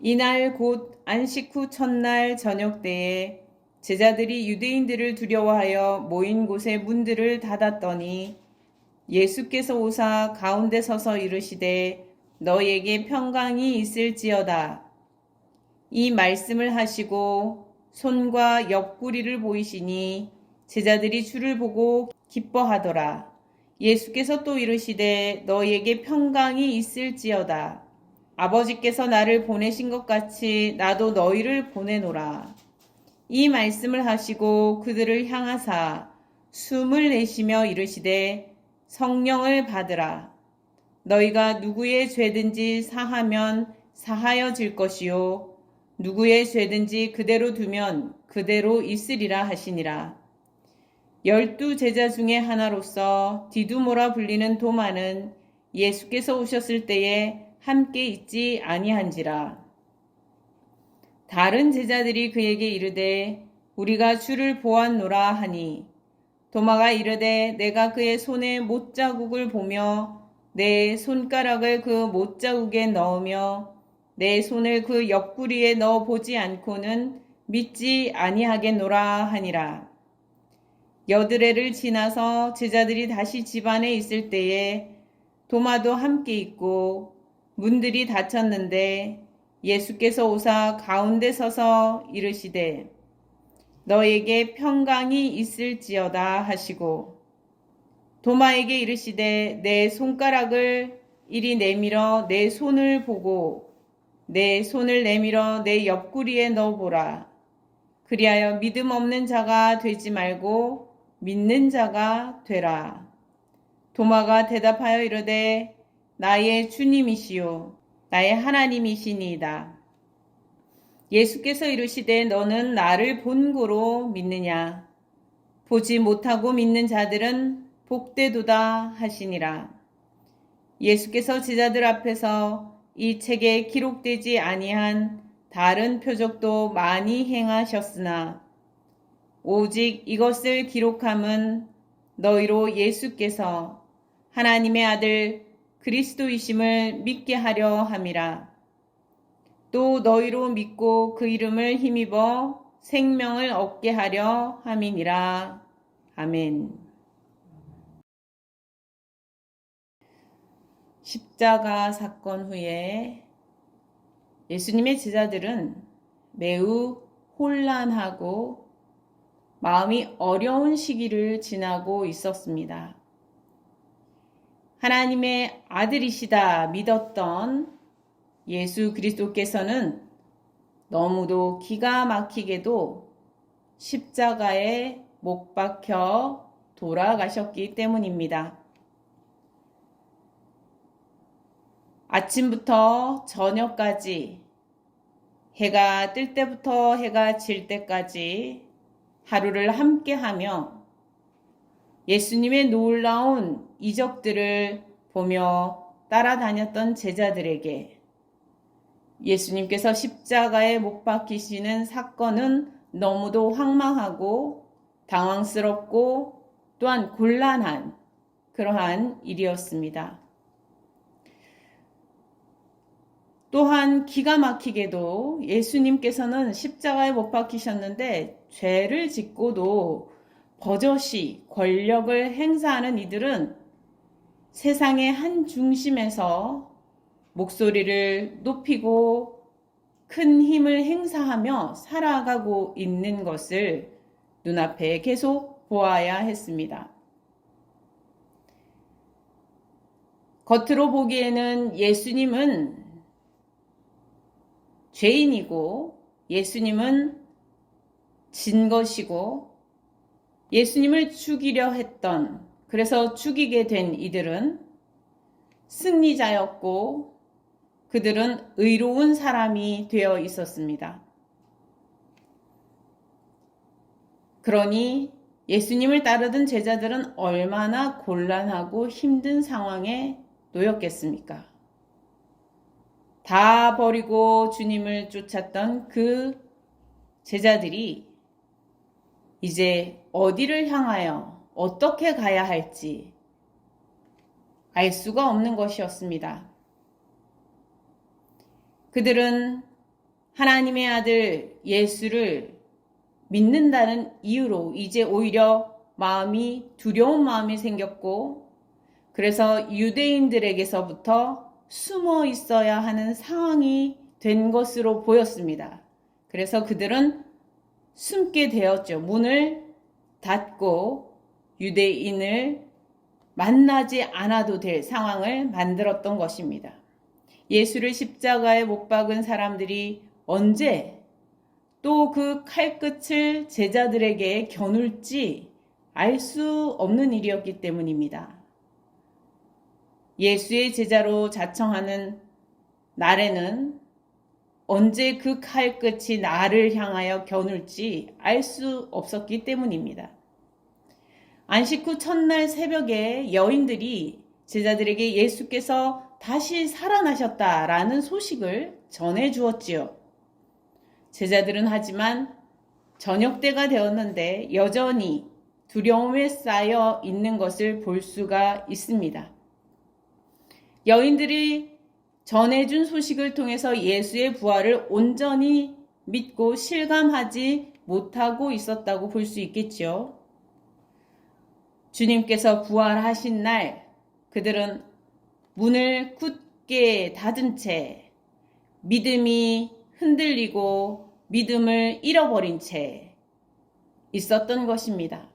이날 곧 안식 후 첫날 저녁 때에 제자들이 유대인들을 두려워하여 모인 곳의 문들을 닫았더니 예수께서 오사 가운데 서서 이르시되 너희에게 평강이 있을지어다. 이 말씀을 하시고 손과 옆구리를 보이시니 제자들이 주를 보고 기뻐하더라. 예수께서 또 이르시되 너희에게 평강이 있을지어다. 아버지께서 나를 보내신 것 같이 나도 너희를 보내노라. 이 말씀을 하시고 그들을 향하사 숨을 내쉬며 이르시되 성령을 받으라. 너희가 누구의 죄든지 사하면 사하여질 것이요 누구의 죄든지 그대로 두면 그대로 있으리라 하시니라. 12 제자 중에 하나로서 디두모라 불리는 도마는 예수께서 오셨을 때에 함께 있지 아니한지라. 다른 제자들이 그에게 이르되 우리가 주를 보았노라 하니 도마가 이르되 내가 그의 손에 못자국을 보며 내 손가락을 그 못자국에 넣으며 내 손을 그 옆구리에 넣어 보지 않고는 믿지 아니하겠노라 하니라. 여드레를 지나서 제자들이 다시 집 안에 있을 때에 도마도 함께 있고 문들이 닫혔는데 예수께서 오사 가운데 서서 이르시되 너에게 평강이 있을지어다 하시고 도마에게 이르시되 내 손가락을 이리 내밀어 내 손을 보고 내 손을 내밀어 내 옆구리에 넣어보라. 그리하여 믿음 없는 자가 되지 말고 믿는 자가 되라. 도마가 대답하여 이르되 나의 주님이시요 나의 하나님이시니이다. 예수께서 이르시되 너는 나를 본고로 믿느냐? 보지 못하고 믿는 자들은 복되도다 하시니라. 예수께서 제자들 앞에서 이 책에 기록되지 아니한 다른 표적도 많이 행하셨으나 오직 이것을 기록함은 너희로 예수께서 하나님의 아들 그리스도이심을 믿게 하려 함이라. 또 너희로 믿고 그 이름을 힘입어 생명을 얻게 하려 함이니라. 아멘. 십자가 사건 후에 예수님의 제자들은 매우 혼란하고 마음이 어려운 시기를 지나고 있었습니다. 하나님의 아들이시다 믿었던 예수 그리스도께서는 너무도 기가 막히게도 십자가에 못 박혀 돌아가셨기 때문입니다. 아침부터 저녁까지 해가 뜰 때부터 해가 질 때까지 하루를 함께하며 예수님의 놀라운 이적들을 보며 따라다녔던 제자들에게 예수님께서 십자가에 못 박히시는 사건은 너무도 황망하고 당황스럽고 또한 곤란한 그러한 일이었습니다. 또한 기가 막히게도 예수님께서는 십자가에 못 박히셨는데 죄를 짓고도 버젓이 권력을 행사하는 이들은 세상의 한 중심에서 목소리를 높이고 큰 힘을 행사하며 살아가고 있는 것을 눈앞에 계속 보아야 했습니다. 겉으로 보기에는 예수님은 죄인이고 예수님은 진 것이고 예수님을 죽이려 했던 그래서 죽이게 된 이들은 승리자였고 그들은 의로운 사람이 되어 있었습니다. 그러니 예수님을 따르던 제자들은 얼마나 곤란하고 힘든 상황에 놓였겠습니까? 다 버리고 주님을 쫓았던 그 제자들이 이제 어디를 향하여 어떻게 가야 할지 알 수가 없는 것이었습니다. 그들은 하나님의 아들 예수를 믿는다는 이유로 이제 오히려 두려운 마음이 생겼고, 그래서 유대인들에게서부터 숨어 있어야 하는 상황이 된 것으로 보였습니다. 그래서 그들은 숨게 되었죠. 문을 닫고 유대인을 만나지 않아도 될 상황을 만들었던 것입니다. 예수를 십자가에 못 박은 사람들이 언제 또 그 칼끝을 제자들에게 겨눌지 알 수 없는 일이었기 때문입니다. 예수의 제자로 자청하는 날에는 언제 그 칼끝이 나를 향하여 겨눌지 알 수 없었기 때문입니다. 안식 후 첫날 새벽에 여인들이 제자들에게 예수께서 다시 살아나셨다라는 소식을 전해 주었지요. 제자들은 하지만 저녁 때가 되었는데 여전히 두려움에 쌓여 있는 것을 볼 수가 있습니다. 여인들이 전해준 소식을 통해서 예수의 부활을 온전히 믿고 실감하지 못하고 있었다고 볼 수 있겠죠. 주님께서 부활하신 날 그들은 문을 굳게 닫은 채 믿음이 흔들리고 믿음을 잃어버린 채 있었던 것입니다.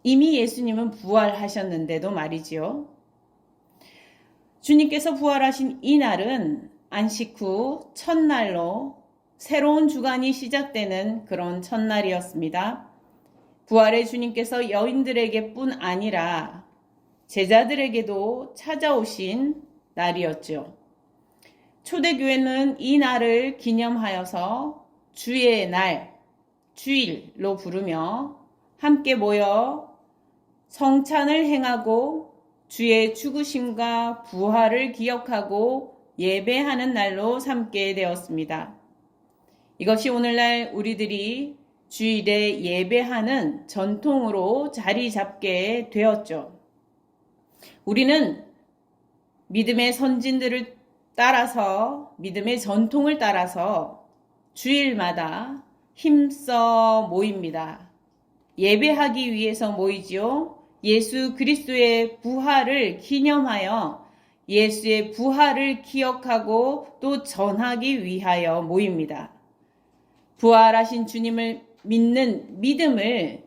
이미 예수님은 부활하셨는데도 말이지요. 주님께서 부활하신 이 날은 안식 후 첫날로 새로운 주간이 시작되는 그런 첫날이었습니다. 부활의 주님께서 여인들에게뿐 아니라 제자들에게도 찾아오신 날이었죠. 초대교회는 이 날을 기념하여서 주의 날, 주일로 부르며 함께 모여 성찬을 행하고 주의 죽으심과 부활을 기억하고 예배하는 날로 삼게 되었습니다. 이것이 오늘날 우리들이 주일에 예배하는 전통으로 자리 잡게 되었죠. 우리는 믿음의 선진들을 따라서, 믿음의 전통을 따라서 주일마다 힘써 모입니다. 예배하기 위해서 모이지요. 예수 그리스도의 부활을 기념하여 예수의 부활을 기억하고 또 전하기 위하여 모입니다. 부활하신 주님을 믿는 믿음을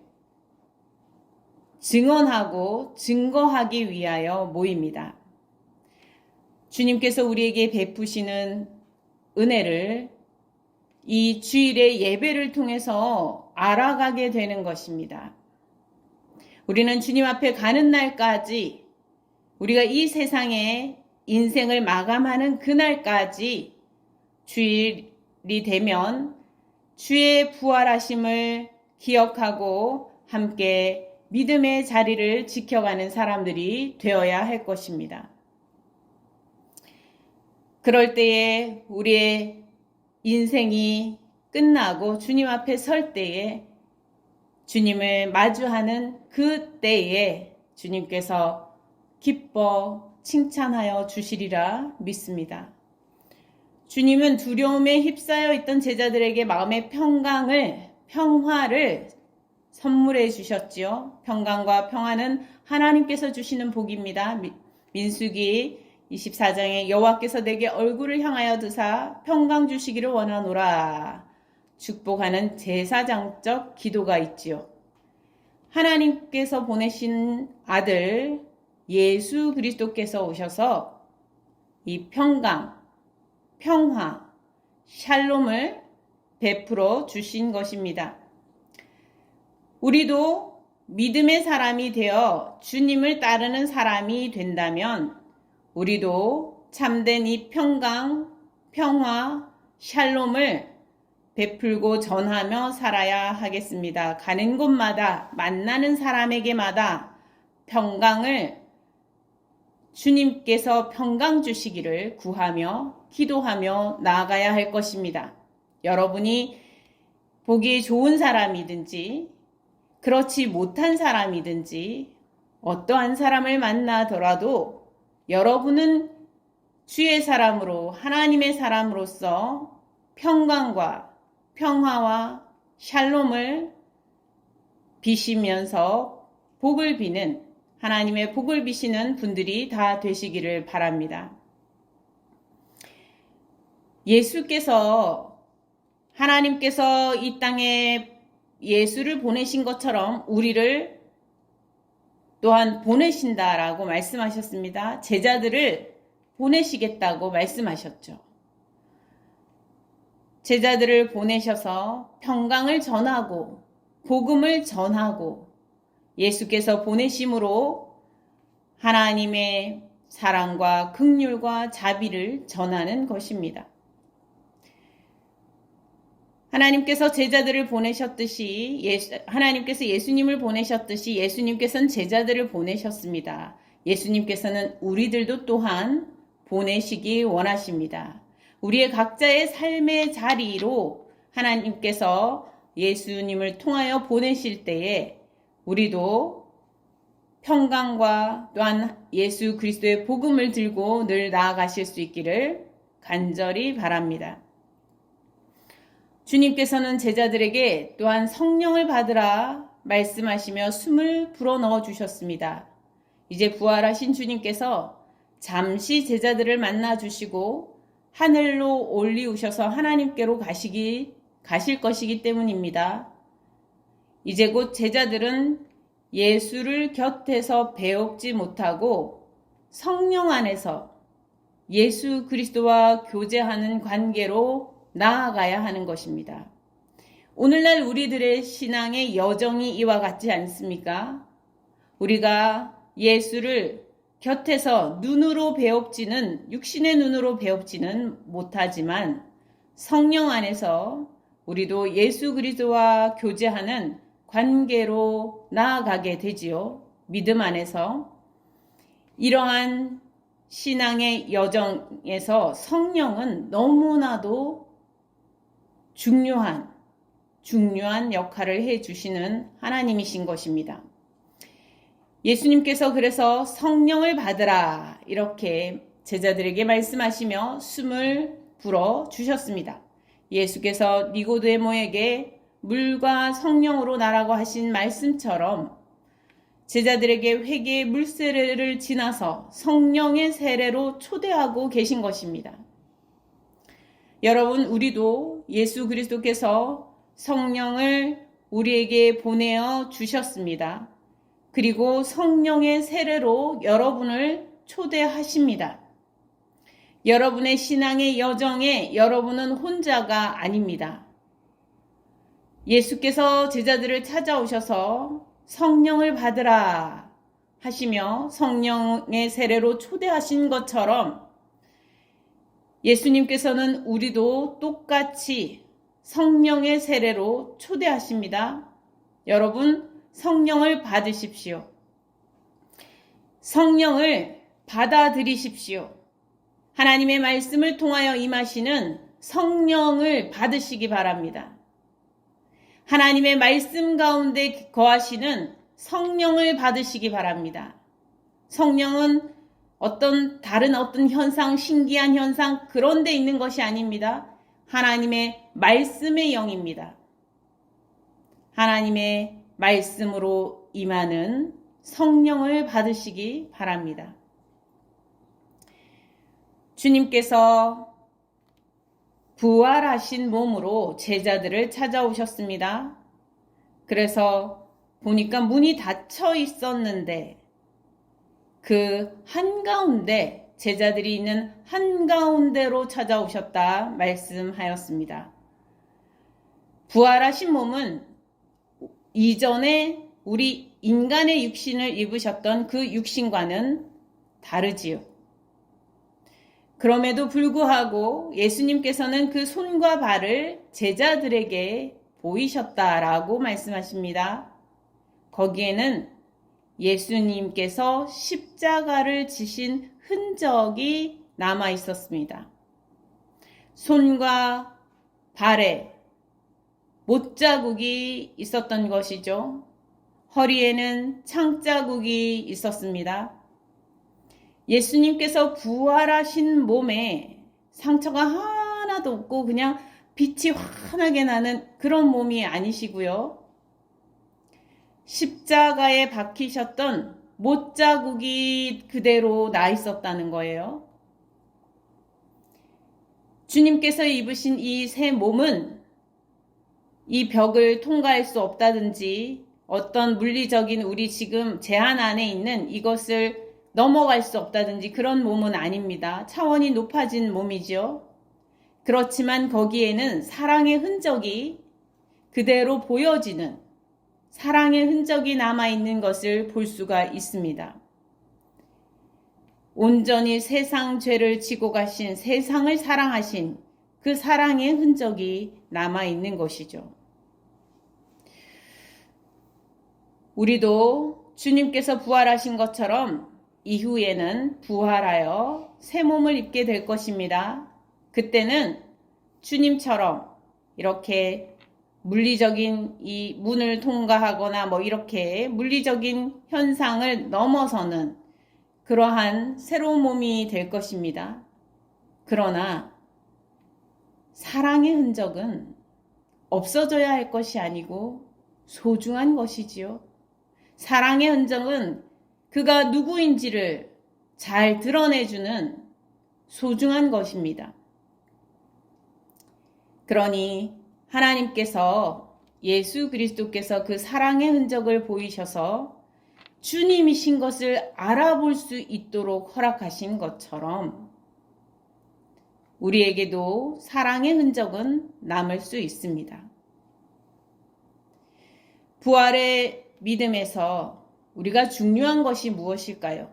증언하고 증거하기 위하여 모입니다. 주님께서 우리에게 베푸시는 은혜를 이 주일의 예배를 통해서 알아가게 되는 것입니다. 우리는 주님 앞에 가는 날까지, 우리가 이 세상에 인생을 마감하는 그날까지 주일이 되면 주의 부활하심을 기억하고 함께 믿음의 자리를 지켜가는 사람들이 되어야 할 것입니다. 그럴 때에 우리의 인생이 끝나고 주님 앞에 설 때에 주님을 마주하는 그 때에 주님께서 기뻐 칭찬하여 주시리라 믿습니다. 주님은 두려움에 휩싸여 있던 제자들에게 마음의 평화를 선물해 주셨지요. 평강과 평화는 하나님께서 주시는 복입니다. 민수기 24장에 여호와께서 내게 얼굴을 향하여 드사 평강 주시기를 원하노라. 축복하는 제사장적 기도가 있지요. 하나님께서 보내신 아들 예수 그리스도께서 오셔서 이 평강, 평화, 샬롬을 베풀어 주신 것입니다. 우리도 믿음의 사람이 되어 주님을 따르는 사람이 된다면 우리도 참된 이 평강, 평화, 샬롬을 베풀고 전하며 살아야 하겠습니다. 가는 곳마다 만나는 사람에게마다 평강을 주님께서 평강 주시기를 구하며 기도하며 나아가야 할 것입니다. 여러분이 보기 좋은 사람이든지 그렇지 못한 사람이든지 어떠한 사람을 만나더라도 여러분은 주의 사람으로 하나님의 사람으로서 평강과 평화와 샬롬을 비시면서 복을 비는 하나님의 복을 비시는 분들이 다 되시기를 바랍니다. 하나님께서 이 땅에 예수를 보내신 것처럼 우리를 또한 보내신다라고 말씀하셨습니다. 제자들을 보내시겠다고 말씀하셨죠. 제자들을 보내셔서 평강을 전하고 복음을 전하고 예수께서 보내심으로 하나님의 사랑과 긍휼과 자비를 전하는 것입니다. 하나님께서 제자들을 보내셨듯이 하나님께서 예수님을 보내셨듯이 예수님께서는 제자들을 보내셨습니다. 예수님께서는 우리들도 또한 보내시기 원하십니다. 우리의 각자의 삶의 자리로 하나님께서 예수님을 통하여 보내실 때에 우리도 평강과 또한 예수 그리스도의 복음을 들고 늘 나아가실 수 있기를 간절히 바랍니다. 주님께서는 제자들에게 또한 성령을 받으라 말씀하시며 숨을 불어넣어 주셨습니다. 이제 부활하신 주님께서 잠시 제자들을 만나 주시고 하늘로 올리우셔서 하나님께로 가실 것이기 때문입니다. 이제 곧 제자들은 예수를 곁에서 배웁지 못하고 성령 안에서 예수 그리스도와 교제하는 관계로 나아가야 하는 것입니다. 오늘날 우리들의 신앙의 여정이 이와 같지 않습니까? 우리가 예수를 곁에서 육신의 눈으로 배웁지는 못하지만 성령 안에서 우리도 예수 그리스도와 교제하는 관계로 나아가게 되지요. 믿음 안에서. 이러한 신앙의 여정에서 성령은 너무나도 중요한 역할을 해주시는 하나님이신 것입니다. 예수님께서 그래서 성령을 받으라 이렇게 제자들에게 말씀하시며 숨을 불어 주셨습니다. 예수께서 니고데모에게 물과 성령으로 나라고 하신 말씀처럼 제자들에게 회개의 물세례를 지나서 성령의 세례로 초대하고 계신 것입니다. 여러분, 우리도 예수 그리스도께서 성령을 우리에게 보내어 주셨습니다. 그리고 성령의 세례로 여러분을 초대하십니다. 여러분의 신앙의 여정에 여러분은 혼자가 아닙니다. 예수께서 제자들을 찾아오셔서 성령을 받으라 하시며 성령의 세례로 초대하신 것처럼 예수님께서는 우리도 똑같이 성령의 세례로 초대하십니다. 여러분, 성령을 받으십시오. 성령을 받아들이십시오. 하나님의 말씀을 통하여 임하시는 성령을 받으시기 바랍니다. 하나님의 말씀 가운데 거하시는 성령을 받으시기 바랍니다. 성령은 다른 어떤 현상, 신기한 현상 그런 데 있는 것이 아닙니다. 하나님의 말씀의 영입니다. 하나님의 말씀으로 임하는 성령을 받으시기 바랍니다. 주님께서 부활하신 몸으로 제자들을 찾아오셨습니다. 그래서 보니까 문이 닫혀 있었는데 그 한가운데 제자들이 있는 한가운데로 찾아오셨다 말씀하였습니다. 부활하신 몸은 이전에 우리 인간의 육신을 입으셨던 그 육신과는 다르지요. 그럼에도 불구하고 예수님께서는 그 손과 발을 제자들에게 보이셨다라고 말씀하십니다. 거기에는 예수님께서 십자가를 지신 흔적이 남아 있었습니다. 손과 발에 못자국이 있었던 것이죠. 허리에는 창자국이 있었습니다. 예수님께서 부활하신 몸에 상처가 하나도 없고 그냥 빛이 환하게 나는 그런 몸이 아니시고요. 십자가에 박히셨던 못자국이 그대로 나 있었다는 거예요. 주님께서 입으신 이 새 몸은 이 벽을 통과할 수 없다든지 어떤 물리적인 우리 지금 제한 안에 있는 이것을 넘어갈 수 없다든지 그런 몸은 아닙니다. 차원이 높아진 몸이죠. 그렇지만 거기에는 사랑의 흔적이 그대로 보여지는, 사랑의 흔적이 남아있는 것을 볼 수가 있습니다. 온전히 세상 죄를 지고 가신, 세상을 사랑하신 그 사랑의 흔적이 남아있는 것이죠. 우리도 주님께서 부활하신 것처럼 이후에는 부활하여 새 몸을 입게 될 것입니다. 그때는 주님처럼 이렇게 물리적인 이 문을 통과하거나 이렇게 물리적인 현상을 넘어서는 그러한 새로운 몸이 될 것입니다. 그러나 사랑의 흔적은 없어져야 할 것이 아니고 소중한 것이지요. 사랑의 흔적은 그가 누구인지를 잘 드러내주는 소중한 것입니다. 그러니 하나님께서, 예수 그리스도께서 그 사랑의 흔적을 보이셔서 주님이신 것을 알아볼 수 있도록 허락하신 것처럼 우리에게도 사랑의 흔적은 남을 수 있습니다. 부활의 믿음에서 우리가 중요한 것이 무엇일까요?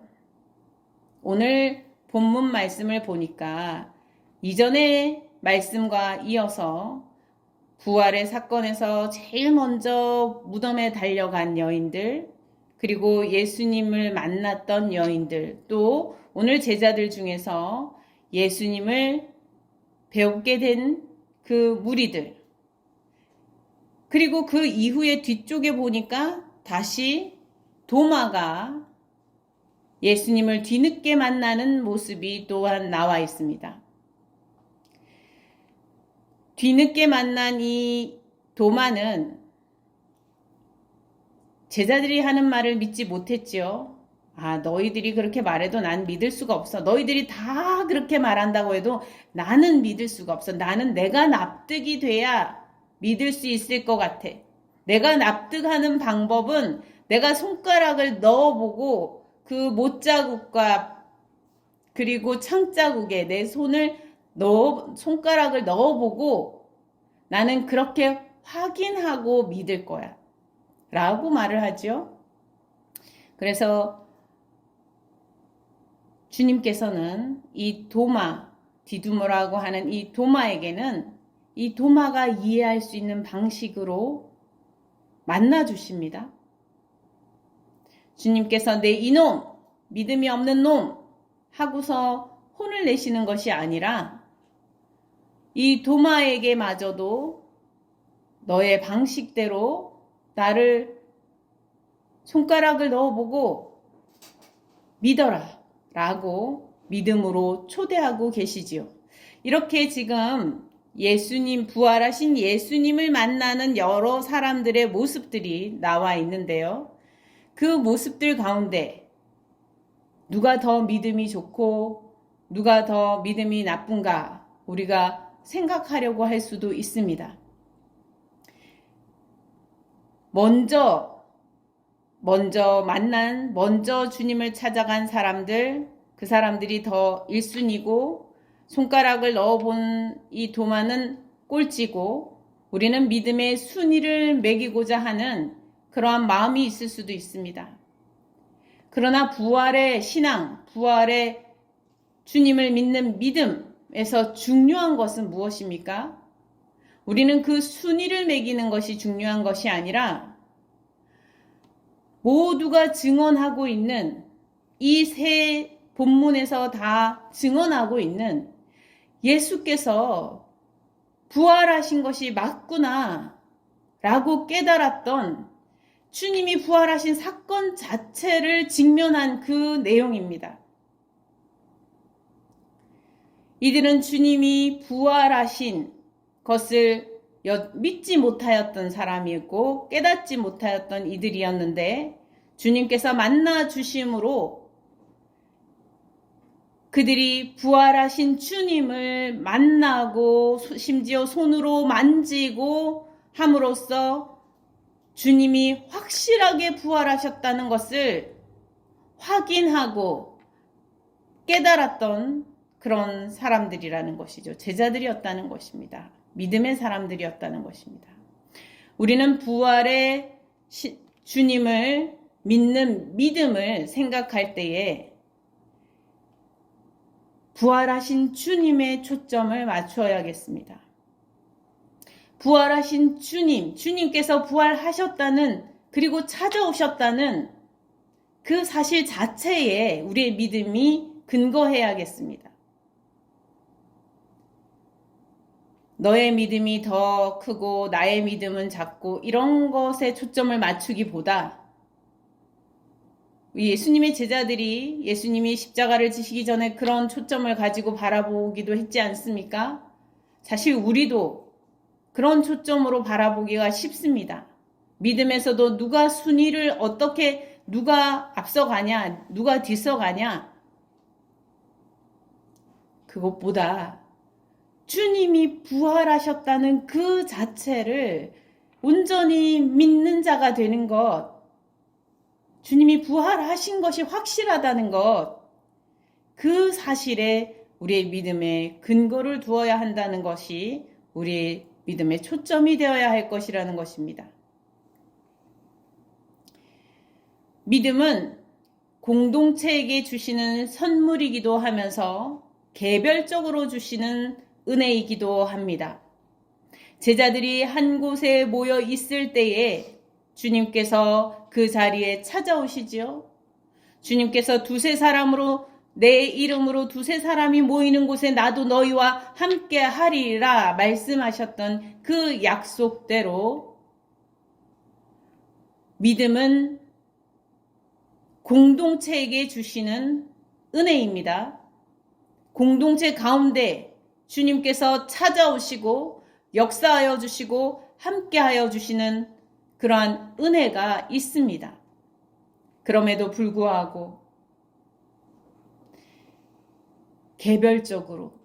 오늘 본문 말씀을 보니까 이전의 말씀과 이어서 부활의 사건에서 제일 먼저 무덤에 달려간 여인들, 그리고 예수님을 만났던 여인들, 또 오늘 제자들 중에서 예수님을 배우게 된 그 무리들, 그리고 그 이후에 뒤쪽에 보니까 다시 도마가 예수님을 뒤늦게 만나는 모습이 또한 나와 있습니다. 뒤늦게 만난 이 도마는 제자들이 하는 말을 믿지 못했지요. 너희들이 그렇게 말해도 난 믿을 수가 없어. 너희들이 다 그렇게 말한다고 해도 나는 믿을 수가 없어. 나는 내가 납득이 돼야 믿을 수 있을 것 같아. 내가 납득하는 방법은 내가 손가락을 넣어보고 그 못자국과 그리고 창자국에 내 손가락을 넣어보고 나는 그렇게 확인하고 믿을 거야. 라고 말을 하죠. 그래서 주님께서는 이 도마, 디두모라고 하는 이 도마에게는 이 도마가 이해할 수 있는 방식으로 만나 주십니다. 주님께서 내 이놈, 믿음이 없는 놈 하고서 혼을 내시는 것이 아니라 이 도마에게마저도 너의 방식대로 나를 손가락을 넣어보고 믿어라 라고 믿음으로 초대하고 계시지요. 이렇게 지금 예수님, 부활하신 예수님을 만나는 여러 사람들의 모습들이 나와 있는데요. 그 모습들 가운데 누가 더 믿음이 좋고 누가 더 믿음이 나쁜가 우리가 생각하려고 할 수도 있습니다. 먼저 주님을 찾아간 사람들, 그 사람들이 더 1순위고 손가락을 넣어본 이 도마는 꼴찌고 우리는 믿음의 순위를 매기고자 하는 그러한 마음이 있을 수도 있습니다. 그러나 부활의 신앙, 부활의 주님을 믿는 믿음에서 중요한 것은 무엇입니까? 우리는 그 순위를 매기는 것이 중요한 것이 아니라 모두가 증언하고 있는 이 세 본문에서 다 증언하고 있는 예수께서 부활하신 것이 맞구나 라고 깨달았던 주님이 부활하신 사건 자체를 직면한 그 내용입니다. 이들은 주님이 부활하신 것을 믿지 못하였던 사람이었고 깨닫지 못하였던 이들이었는데 주님께서 만나 주심으로 그들이 부활하신 주님을 만나고 심지어 손으로 만지고 함으로써 주님이 확실하게 부활하셨다는 것을 확인하고 깨달았던 그런 사람들이라는 것이죠. 제자들이었다는 것입니다. 믿음의 사람들이었다는 것입니다. 우리는 부활의 주님을 믿는 믿음을 생각할 때에 부활하신 주님의 초점을 맞추어야겠습니다. 부활하신 주님께서 부활하셨다는 그리고 찾아오셨다는 그 사실 자체에 우리의 믿음이 근거해야겠습니다. 너의 믿음이 더 크고 나의 믿음은 작고 이런 것에 초점을 맞추기보다 예수님의 제자들이 예수님이 십자가를 지시기 전에 그런 초점을 가지고 바라보기도 했지 않습니까? 사실 우리도 그런 초점으로 바라보기가 쉽습니다. 믿음에서도 누가 순위를 어떻게 누가 앞서가냐 누가 뒤서가냐 그것보다 주님이 부활하셨다는 그 자체를 온전히 믿는 자가 되는 것, 주님이 부활하신 것이 확실하다는 것, 그 사실에 우리의 믿음에 근거를 두어야 한다는 것이 우리의 믿음의 초점이 되어야 할 것이라는 것입니다. 믿음은 공동체에게 주시는 선물이기도 하면서 개별적으로 주시는 은혜이기도 합니다. 제자들이 한 곳에 모여 있을 때에 주님께서 그 자리에 찾아오시지요. 주님께서 두세 사람으로 내 이름으로 두세 사람이 모이는 곳에 나도 너희와 함께 하리라 말씀하셨던 그 약속대로 믿음은 공동체에게 주시는 은혜입니다. 공동체 가운데 주님께서 찾아오시고 역사하여 주시고 함께하여 주시는 그러한 은혜가 있습니다. 그럼에도 불구하고 개별적으로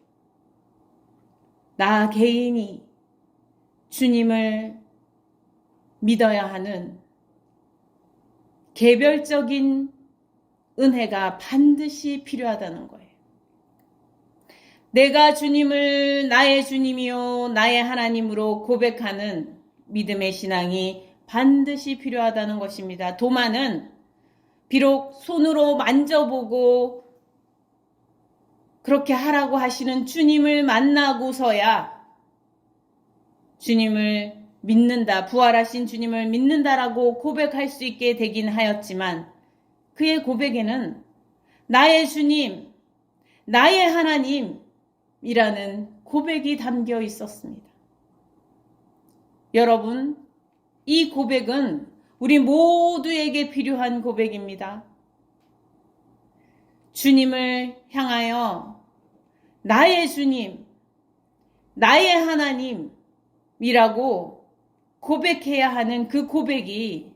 나 개인이 주님을 믿어야 하는 개별적인 은혜가 반드시 필요하다는 거예요. 내가 주님을 나의 주님이요 나의 하나님으로 고백하는 믿음의 신앙이 반드시 필요하다는 것입니다. 도마는 비록 손으로 만져보고 그렇게 하라고 하시는 주님을 만나고서야 주님을 믿는다, 부활하신 주님을 믿는다라고 고백할 수 있게 되긴 하였지만 그의 고백에는 나의 주님, 나의 하나님 이라는 고백이 담겨 있었습니다. 여러분, 이 고백은 우리 모두에게 필요한 고백입니다. 주님을 향하여 나의 주님, 나의 하나님이라고 고백해야 하는 그 고백이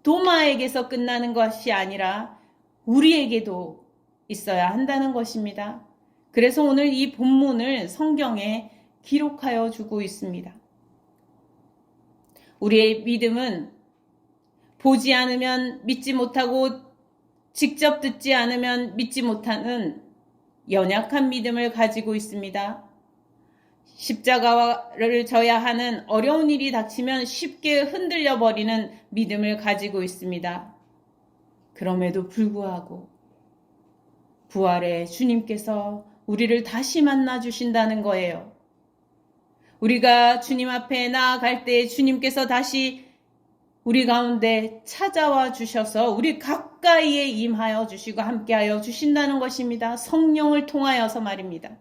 도마에게서 끝나는 것이 아니라 우리에게도 있어야 한다는 것입니다. 그래서 오늘 이 본문을 성경에 기록하여 주고 있습니다. 우리의 믿음은 보지 않으면 믿지 못하고 직접 듣지 않으면 믿지 못하는 연약한 믿음을 가지고 있습니다. 십자가를 져야 하는 어려운 일이 닥치면 쉽게 흔들려 버리는 믿음을 가지고 있습니다. 그럼에도 불구하고 부활의 주님께서 우리를 다시 만나 주신다는 거예요. 우리가 주님 앞에 나아갈 때 주님께서 다시 우리 가운데 찾아와 주셔서 우리 가까이에 임하여 주시고 함께하여 주신다는 것입니다. 성령을 통하여서 말입니다.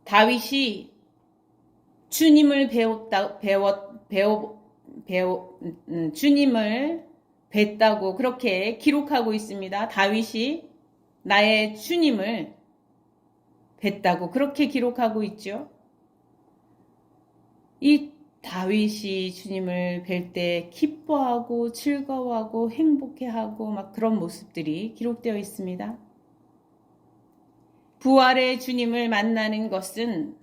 다윗이 주님을 주님을 뵀다고 그렇게 기록하고 있습니다. 다윗이 나의 주님을 뵀다고 그렇게 기록하고 있죠. 이 다윗이 주님을 뵐 때 기뻐하고 즐거워하고 행복해하고 막 그런 모습들이 기록되어 있습니다. 부활의 주님을 만나는 것은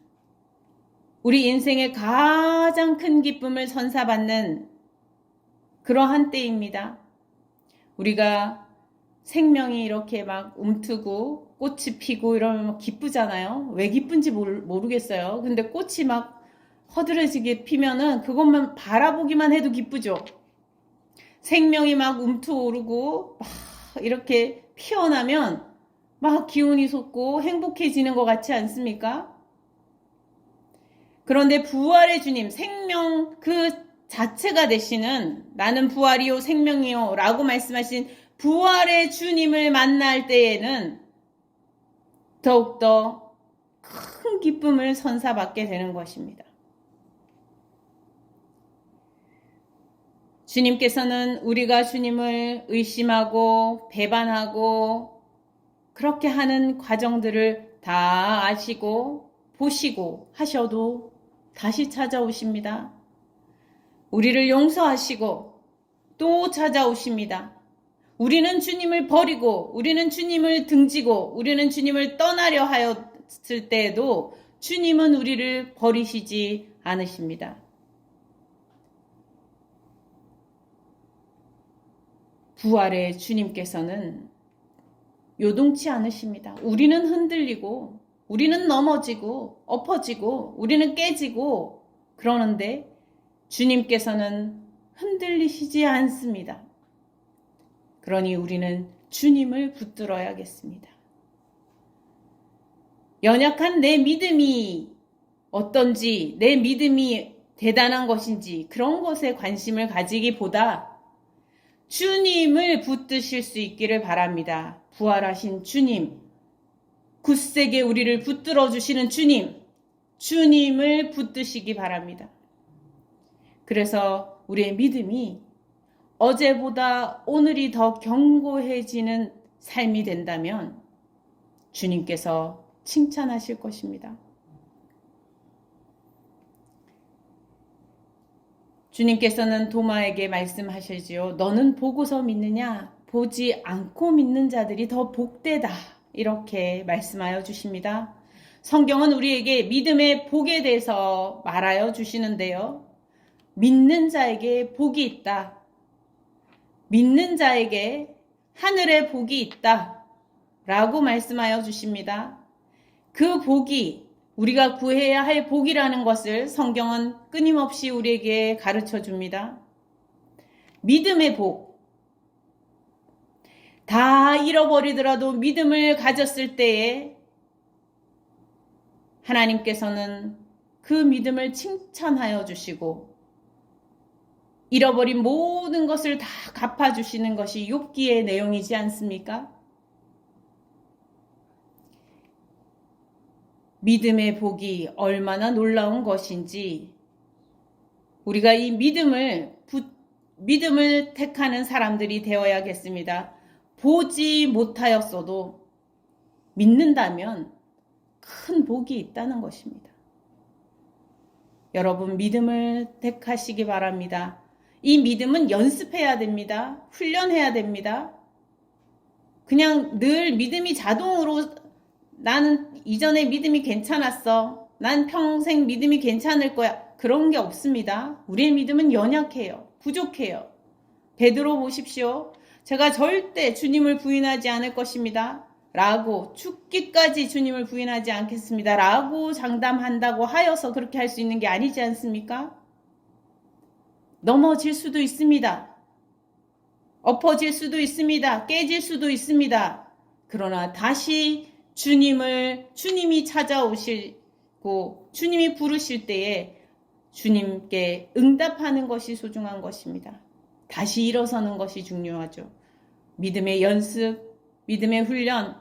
우리 인생의 가장 큰 기쁨을 선사받는 그러한 때입니다. 우리가 생명이 이렇게 막 움트고 꽃이 피고 이러면 기쁘잖아요. 왜 기쁜지 모르겠어요. 근데 꽃이 막 허드레지게 피면은 그것만 바라보기만 해도 기쁘죠. 생명이 막 움트오르고 막 이렇게 피어나면 막 기운이 솟고 행복해지는 것 같지 않습니까? 그런데 부활의 주님, 생명 그 자체가 되시는 나는 부활이요 생명이요 라고 말씀하신 부활의 주님을 만날 때에는 더욱더 큰 기쁨을 선사받게 되는 것입니다. 주님께서는 우리가 주님을 의심하고 배반하고 그렇게 하는 과정들을 다 아시고 보시고 하셔도 다시 찾아오십니다. 우리를 용서하시고 또 찾아오십니다. 우리는 주님을 버리고 우리는 주님을 등지고 우리는 주님을 떠나려 하였을 때에도 주님은 우리를 버리시지 않으십니다. 부활의 주님께서는 요동치 않으십니다. 우리는 흔들리고 우리는 넘어지고 엎어지고 우리는 깨지고 그러는데 주님께서는 흔들리시지 않습니다. 그러니 우리는 주님을 붙들어야겠습니다. 연약한 내 믿음이 어떤지, 내 믿음이 대단한 것인지 그런 것에 관심을 가지기보다 주님을 붙드실 수 있기를 바랍니다. 부활하신 주님, 굳세게 우리를 붙들어 주시는 주님, 주님을 붙드시기 바랍니다. 그래서 우리의 믿음이 어제보다 오늘이 더 견고해지는 삶이 된다면 주님께서 칭찬하실 것입니다. 주님께서는 도마에게 말씀하시지요. 너는 보고서 믿느냐? 보지 않고 믿는 자들이 더 복되다. 이렇게 말씀하여 주십니다. 성경은 우리에게 믿음의 복에 대해서 말하여 주시는데요. 믿는 자에게 복이 있다. 믿는 자에게 하늘의 복이 있다. 라고 말씀하여 주십니다. 그 복이 우리가 구해야 할 복이라는 것을 성경은 끊임없이 우리에게 가르쳐 줍니다. 믿음의 복. 다 잃어버리더라도 믿음을 가졌을 때에 하나님께서는 그 믿음을 칭찬하여 주시고 잃어버린 모든 것을 다 갚아주시는 것이 욥기의 내용이지 않습니까? 믿음의 복이 얼마나 놀라운 것인지 우리가 이 믿음을 택하는 사람들이 되어야겠습니다. 보지 못하였어도 믿는다면 큰 복이 있다는 것입니다. 여러분 믿음을 택하시기 바랍니다. 이 믿음은 연습해야 됩니다. 훈련해야 됩니다. 그냥 늘 믿음이 자동으로 나는 이전에 믿음이 괜찮았어. 난 평생 믿음이 괜찮을 거야. 그런 게 없습니다. 우리의 믿음은 연약해요. 부족해요. 베드로 보십시오. 제가 절대 주님을 부인하지 않을 것입니다. 라고 죽기까지 주님을 부인하지 않겠습니다. 라고 장담한다고 하여서 그렇게 할 수 있는 게 아니지 않습니까? 넘어질 수도 있습니다. 엎어질 수도 있습니다. 깨질 수도 있습니다. 그러나 다시 주님이 찾아오시고 주님이 부르실 때에 주님께 응답하는 것이 소중한 것입니다. 다시 일어서는 것이 중요하죠. 믿음의 연습, 믿음의 훈련.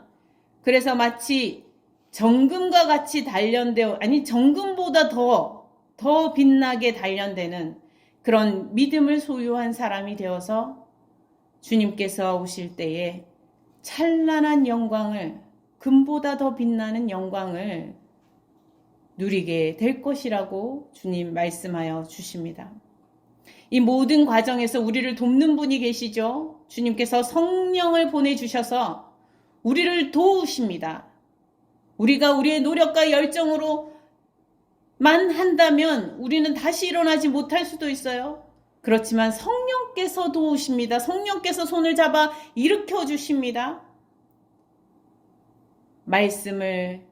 그래서 마치 정금과 같이 단련되어, 아니 정금보다 더 빛나게 단련되는 그런 믿음을 소유한 사람이 되어서 주님께서 오실 때에 찬란한 영광을 금보다 더 빛나는 영광을 누리게 될 것이라고 주님 말씀하여 주십니다. 이 모든 과정에서 우리를 돕는 분이 계시죠. 주님께서 성령을 보내주셔서 우리를 도우십니다. 우리가 우리의 노력과 열정으로만 한다면 우리는 다시 일어나지 못할 수도 있어요. 그렇지만 성령께서 도우십니다. 성령께서 손을 잡아 일으켜 주십니다. 말씀을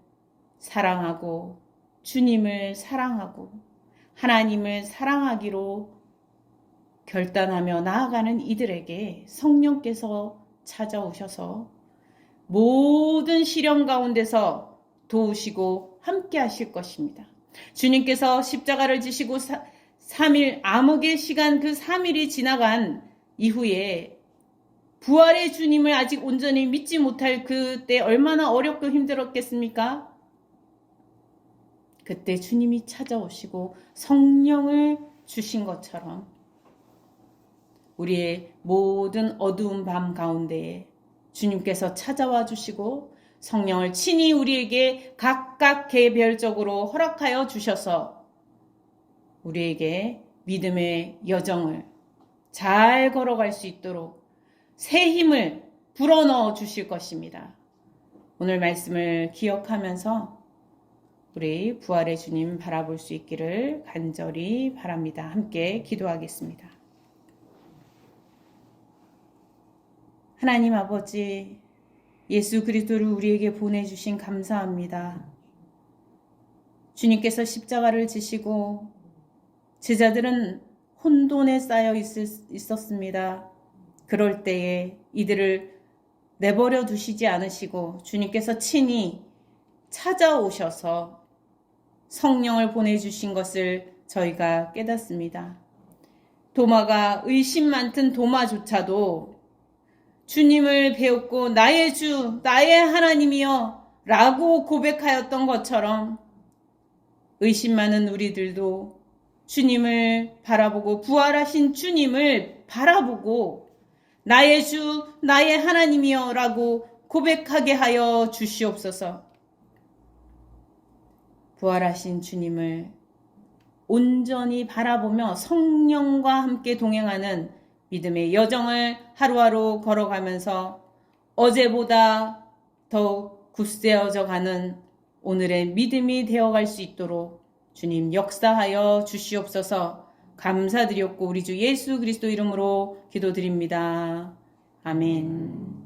사랑하고 주님을 사랑하고 하나님을 사랑하기로 결단하며 나아가는 이들에게 성령께서 찾아오셔서 모든 시련 가운데서 도우시고 함께 하실 것입니다. 주님께서 십자가를 지시고 3일 암흑의 시간, 그 3일이 지나간 이후에 부활의 주님을 아직 온전히 믿지 못할 그때 얼마나 어렵고 힘들었겠습니까? 그때 주님이 찾아오시고 성령을 주신 것처럼 우리의 모든 어두운 밤 가운데에 주님께서 찾아와 주시고 성령을 친히 우리에게 각각 개별적으로 허락하여 주셔서 우리에게 믿음의 여정을 잘 걸어갈 수 있도록 새 힘을 불어넣어 주실 것입니다. 오늘 말씀을 기억하면서 우리 부활의 주님 바라볼 수 있기를 간절히 바랍니다. 함께 기도하겠습니다. 하나님 아버지, 예수 그리스도를 우리에게 보내주신 감사합니다. 주님께서 십자가를 지시고 제자들은 혼돈에 쌓여 있었습니다. 그럴 때에 이들을 내버려 두시지 않으시고 주님께서 친히 찾아오셔서 성령을 보내주신 것을 저희가 깨닫습니다. 도마가 의심 많던 도마조차도 주님을 배웠고 나의 주, 나의 하나님이여 라고 고백하였던 것처럼 의심 많은 우리들도 주님을 바라보고 부활하신 주님을 바라보고 나의 주, 나의 하나님이여 라고 고백하게 하여 주시옵소서. 부활하신 주님을 온전히 바라보며 성령과 함께 동행하는 믿음의 여정을 하루하루 걸어가면서 어제보다 더욱 굳세어져 가는 오늘의 믿음이 되어갈 수 있도록 주님 역사하여 주시옵소서. 감사드렸고 우리 주 예수 그리스도 이름으로 기도드립니다. 아멘.